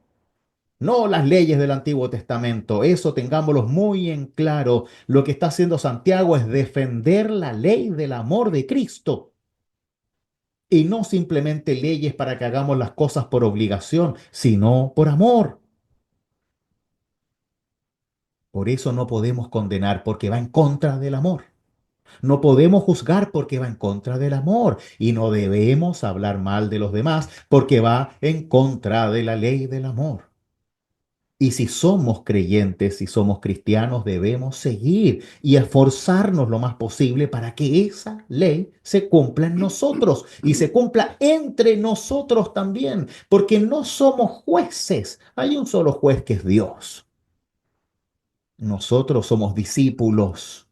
No las leyes del Antiguo Testamento, eso tengámoslo muy en claro. Lo que está haciendo Santiago es defender la ley del amor de Cristo y no simplemente leyes para que hagamos las cosas por obligación, sino por amor. Por eso no podemos condenar porque va en contra del amor. No podemos juzgar porque va en contra del amor y no debemos hablar mal de los demás porque va en contra de la ley del amor. Y si somos creyentes, si somos cristianos, debemos seguir y esforzarnos lo más posible para que esa ley se cumpla en nosotros y se cumpla entre nosotros también, porque no somos jueces. Hay un solo juez que es Dios. Nosotros somos discípulos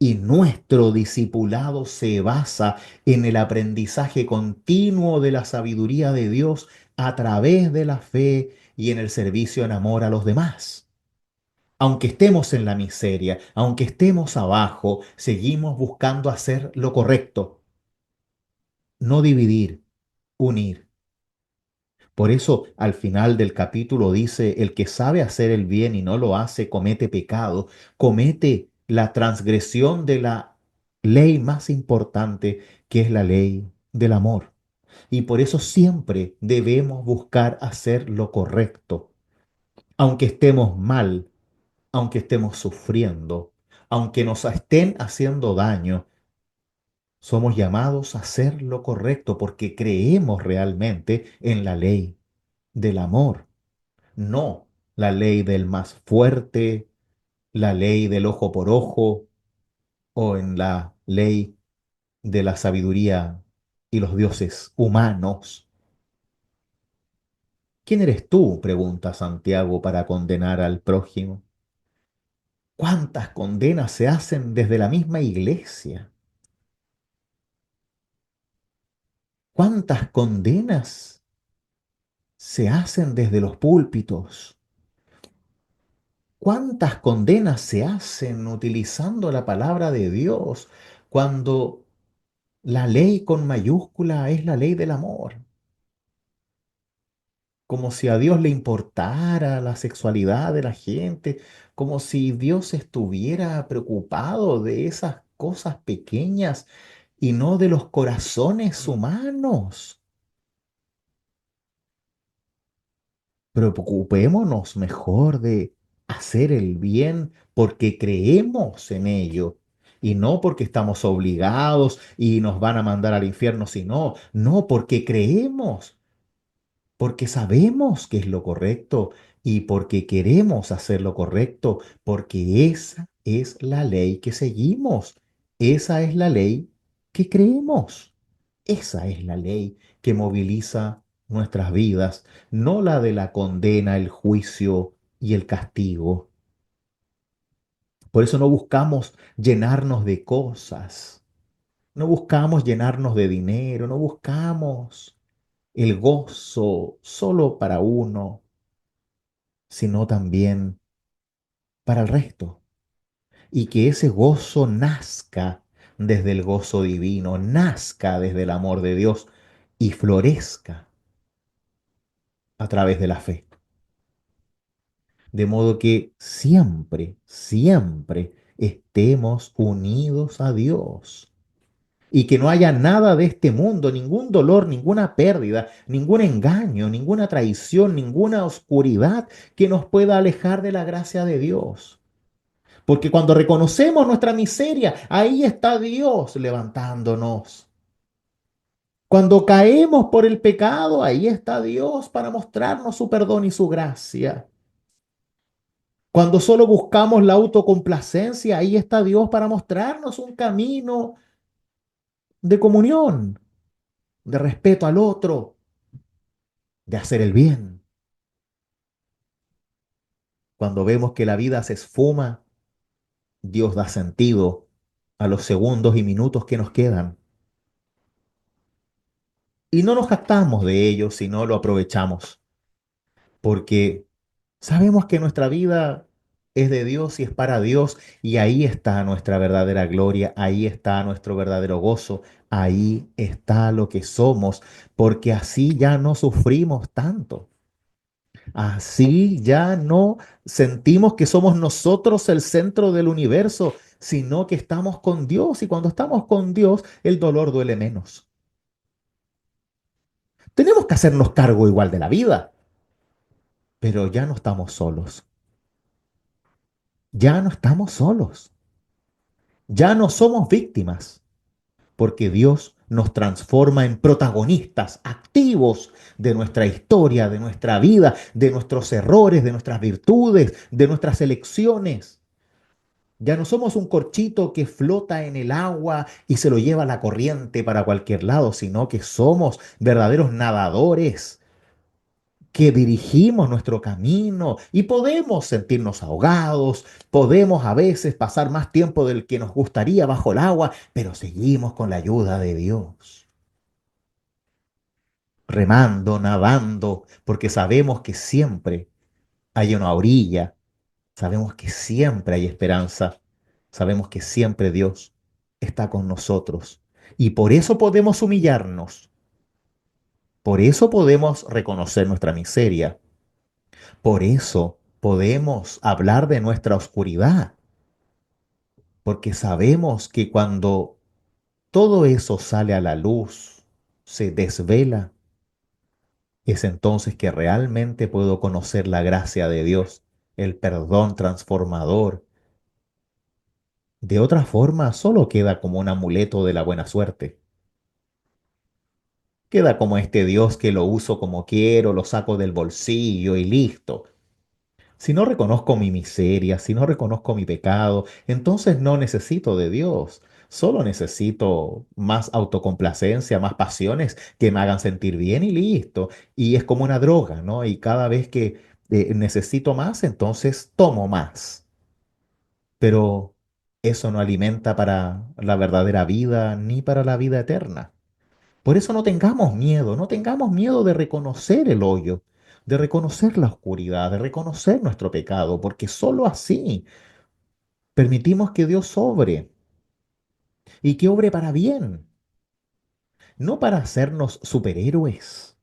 y nuestro discipulado se basa en el aprendizaje continuo de la sabiduría de Dios a través de la fe y en el servicio en amor a los demás. Aunque estemos en la miseria, aunque estemos abajo, seguimos buscando hacer lo correcto, no dividir, unir. Por eso al final del capítulo dice, el que sabe hacer el bien y no lo hace, comete pecado, comete la transgresión de la ley más importante, que es la ley del amor. Y por eso siempre debemos buscar hacer lo correcto, aunque estemos mal, aunque estemos sufriendo, aunque nos estén haciendo daño. Somos llamados a hacer lo correcto porque creemos realmente en la ley del amor, no la ley del más fuerte, la ley del ojo por ojo o en la ley de la sabiduría y los dioses humanos. ¿Quién eres tú? Pregunta Santiago para condenar al prójimo. ¿Cuántas condenas se hacen desde la misma iglesia? ¿Cuántas condenas se hacen desde los púlpitos? ¿Cuántas condenas se hacen utilizando la palabra de Dios cuando la ley con mayúscula es la ley del amor? Como si a Dios le importara la sexualidad de la gente, como si Dios estuviera preocupado de esas cosas pequeñas y no de los corazones humanos. Preocupémonos mejor de hacer el bien porque creemos en ello y no porque estamos obligados y nos van a mandar al infierno, sino, no, porque creemos, porque sabemos que es lo correcto y porque queremos hacer lo correcto, porque esa es la ley que seguimos, esa es la ley que creemos. Esa es la ley que moviliza nuestras vidas, no la de la condena, el juicio y el castigo. Por eso no buscamos llenarnos de cosas, no buscamos llenarnos de dinero, no buscamos el gozo solo para uno, sino también para el resto. Y que ese gozo nazca desde el gozo divino, nazca desde el amor de Dios y florezca a través de la fe. De modo que siempre, siempre estemos unidos a Dios. Y que no haya nada de este mundo, ningún dolor, ninguna pérdida, ningún engaño, ninguna traición, ninguna oscuridad que nos pueda alejar de la gracia de Dios. Porque cuando reconocemos nuestra miseria, ahí está Dios levantándonos. Cuando caemos por el pecado, ahí está Dios para mostrarnos su perdón y su gracia. Cuando solo buscamos la autocomplacencia, ahí está Dios para mostrarnos un camino de comunión, de respeto al otro, de hacer el bien. Cuando vemos que la vida se esfuma, Dios da sentido a los segundos y minutos que nos quedan. Y no nos jactamos de ello, sino lo aprovechamos, porque sabemos que nuestra vida es de Dios y es para Dios, y ahí está nuestra verdadera gloria, ahí está nuestro verdadero gozo, ahí está lo que somos, porque así ya no sufrimos tanto. Así ya no sentimos que somos nosotros el centro del universo, sino que estamos con Dios, y cuando estamos con Dios, el dolor duele menos. Tenemos que hacernos cargo igual de la vida, pero ya no estamos solos. Ya no estamos solos. Ya no somos víctimas, porque Dios nos transforma en protagonistas activos de nuestra historia, de nuestra vida, de nuestros errores, de nuestras virtudes, de nuestras elecciones. Ya no somos un corchito que flota en el agua y se lo lleva la corriente para cualquier lado, sino que somos verdaderos nadadores que dirigimos nuestro camino y podemos sentirnos ahogados, podemos a veces pasar más tiempo del que nos gustaría bajo el agua, pero seguimos con la ayuda de Dios, remando, nadando, porque sabemos que siempre hay una orilla, sabemos que siempre hay esperanza, sabemos que siempre Dios está con nosotros y por eso podemos humillarnos, por eso podemos reconocer nuestra miseria. Por eso podemos hablar de nuestra oscuridad, porque sabemos que cuando todo eso sale a la luz, se desvela, es entonces que realmente puedo conocer la gracia de Dios, el perdón transformador. De otra forma, solo queda como un amuleto de la buena suerte. Queda como este Dios que lo uso como quiero, lo saco del bolsillo y listo. Si no reconozco mi miseria, si no reconozco mi pecado, entonces no necesito de Dios. Solo necesito más autocomplacencia, más pasiones que me hagan sentir bien y listo. Y es como una droga, ¿no? Y cada vez que necesito más, entonces tomo más. Pero eso no alimenta para la verdadera vida ni para la vida eterna. Por eso no tengamos miedo, no tengamos miedo de reconocer el hoyo, de reconocer la oscuridad, de reconocer nuestro pecado, porque sólo así permitimos que Dios obre y que obre para bien, no para hacernos superhéroes,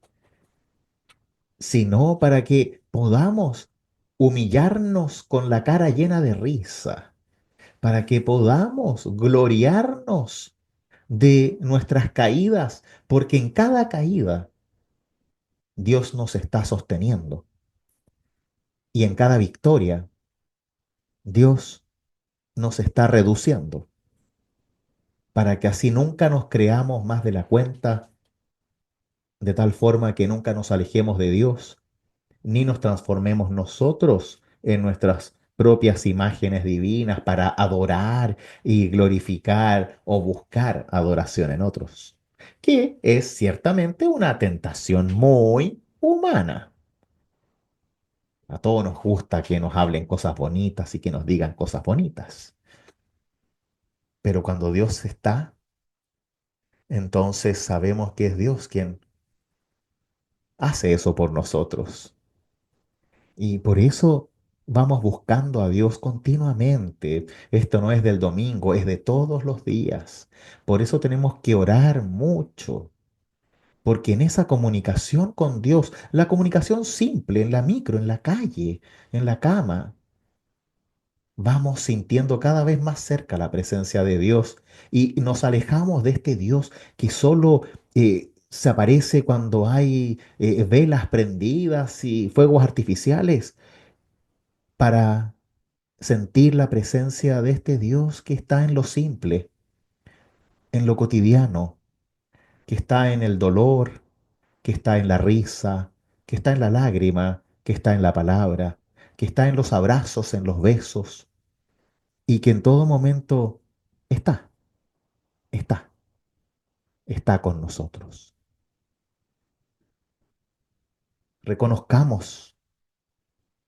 sino para que podamos humillarnos con la cara llena de risa, para que podamos gloriarnos de nuestras caídas, porque en cada caída Dios nos está sosteniendo. Y en cada victoria, Dios nos está reduciendo para que así nunca nos creamos más de la cuenta, de tal forma que nunca nos alejemos de Dios, ni nos transformemos nosotros en nuestras propias imágenes divinas para adorar y glorificar o buscar adoración en otros, que es ciertamente una tentación muy humana. A todos nos gusta que nos hablen cosas bonitas y que nos digan cosas bonitas. Pero cuando Dios está, entonces sabemos que es Dios quien hace eso por nosotros. Y por eso vamos buscando a Dios continuamente. Esto no es del domingo, es de todos los días. Por eso tenemos que orar mucho, porque en esa comunicación con Dios, la comunicación simple, en la micro, en la calle, en la cama, vamos sintiendo cada vez más cerca la presencia de Dios y nos alejamos de este Dios que solo se aparece cuando hay velas prendidas y fuegos artificiales para sentir la presencia de este Dios que está en lo simple, en lo cotidiano, que está en el dolor, que está en la risa, que está en la lágrima, que está en la palabra, que está en los abrazos, en los besos, y que en todo momento está, está, está con nosotros. Reconozcamos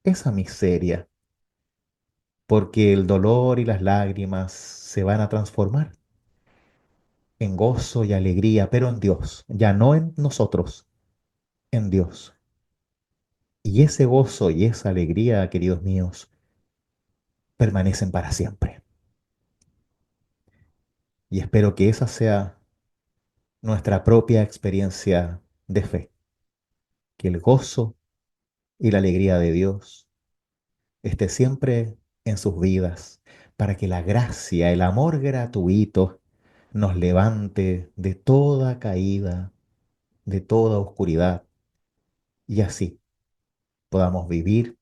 esa miseria, porque el dolor y las lágrimas se van a transformar en gozo y alegría, pero en Dios, ya no en nosotros, en Dios. Y ese gozo y esa alegría, queridos míos, permanecen para siempre. Y espero que esa sea nuestra propia experiencia de fe, que el gozo y la alegría de Dios esté siempre en sus vidas, para que la gracia, el amor gratuito nos levante de toda caída, de toda oscuridad, y así podamos vivir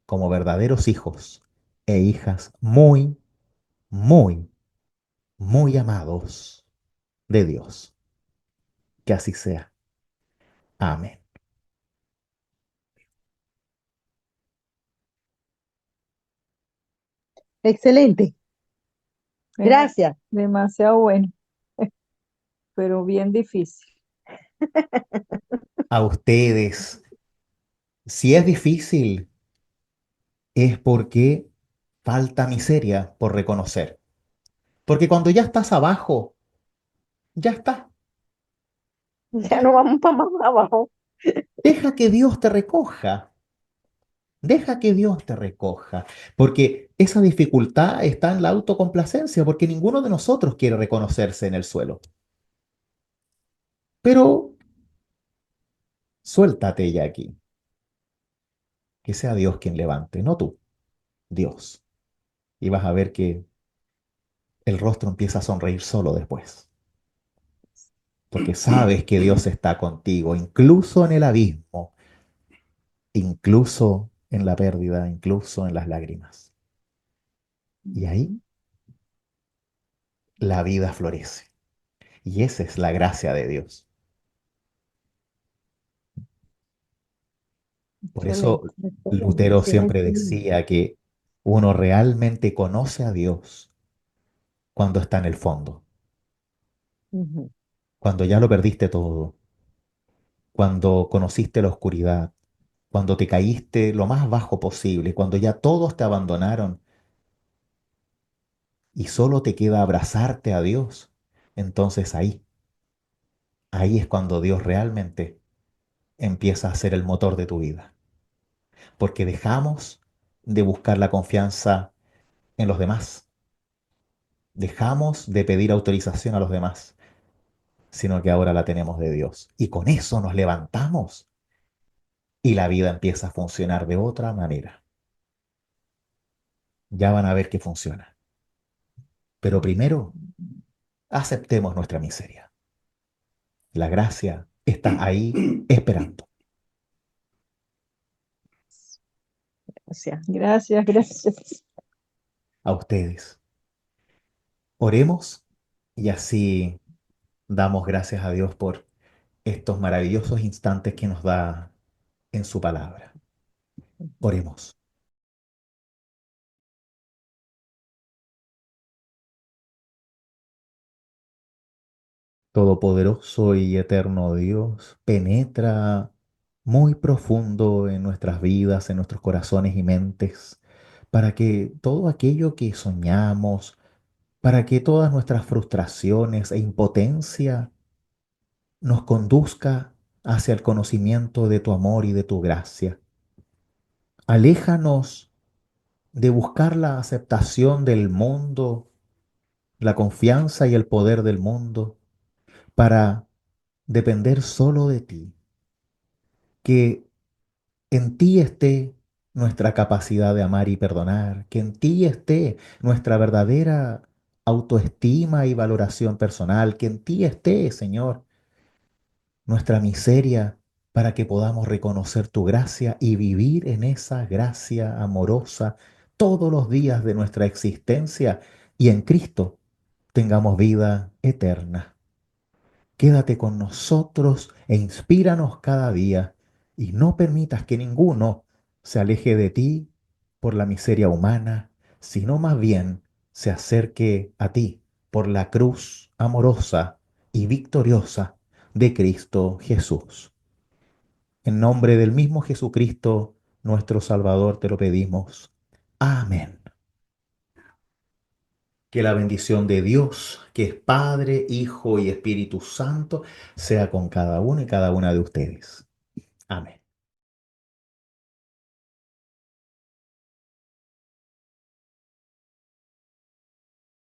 como verdaderos hijos e hijas muy, muy, muy amados de Dios. Que así sea. Amén. Excelente. Dema- Gracias. Demasiado bueno, pero bien difícil. A ustedes, si es difícil, es porque falta miseria por reconocer. Porque cuando ya estás abajo, ya está. Ya no vamos para más abajo. Deja que Dios te recoja. Deja que Dios te recoja. Porque esa dificultad está en la autocomplacencia, porque ninguno de nosotros quiere reconocerse en el suelo. Pero suéltate ya aquí. Que sea Dios quien levante, no tú, Dios. Y vas a ver que el rostro empieza a sonreír solo después. Porque sabes que Dios está contigo, incluso en el abismo, incluso en la pérdida, incluso en las lágrimas. Y ahí la vida florece. Y esa es la gracia de Dios. Por eso Excelente, excelente. Lutero Sí, siempre decía que uno realmente conoce a Dios cuando está en el fondo, Ujú. cuando ya lo perdiste todo, cuando conociste la oscuridad, cuando te caíste lo más bajo posible, cuando ya todos te abandonaron y solo te queda abrazarte a Dios. Entonces ahí es cuando Dios realmente empieza a ser el motor de tu vida, porque dejamos de buscar la confianza en los demás, dejamos de pedir autorización a los demás, sino que ahora la tenemos de Dios. Y con eso nos levantamos y la vida empieza a funcionar de otra manera. Ya van a ver que funciona. Pero primero, aceptemos nuestra miseria. La gracia está ahí esperando gracias, gracias. a ustedes. Oremos y así damos gracias a Dios por estos maravillosos instantes que nos da en su palabra. Oremos. Todopoderoso y eterno Dios, penetra muy profundo en nuestras vidas, en nuestros corazones y mentes, para que todo aquello que soñamos, para que todas nuestras frustraciones e impotencia nos conduzca hacia el conocimiento de tu amor y de tu gracia. Aléjanos de buscar la aceptación del mundo, la confianza y el poder del mundo, para depender solo de ti. Que en ti esté nuestra capacidad de amar y perdonar, que en ti esté nuestra verdadera autoestima y valoración personal, que en ti esté, Señor, nuestra miseria, para que podamos reconocer tu gracia y vivir en esa gracia amorosa todos los días de nuestra existencia y en Cristo tengamos vida eterna. Quédate con nosotros e inspíranos cada día y no permitas que ninguno se aleje de ti por la miseria humana, sino más bien se acerque a ti por la cruz amorosa y victoriosa de Cristo Jesús. En nombre del mismo Jesucristo, nuestro Salvador, te lo pedimos. Amén. Que la bendición de Dios, que es Padre, Hijo y Espíritu Santo, sea con cada uno y cada una de ustedes. Amén.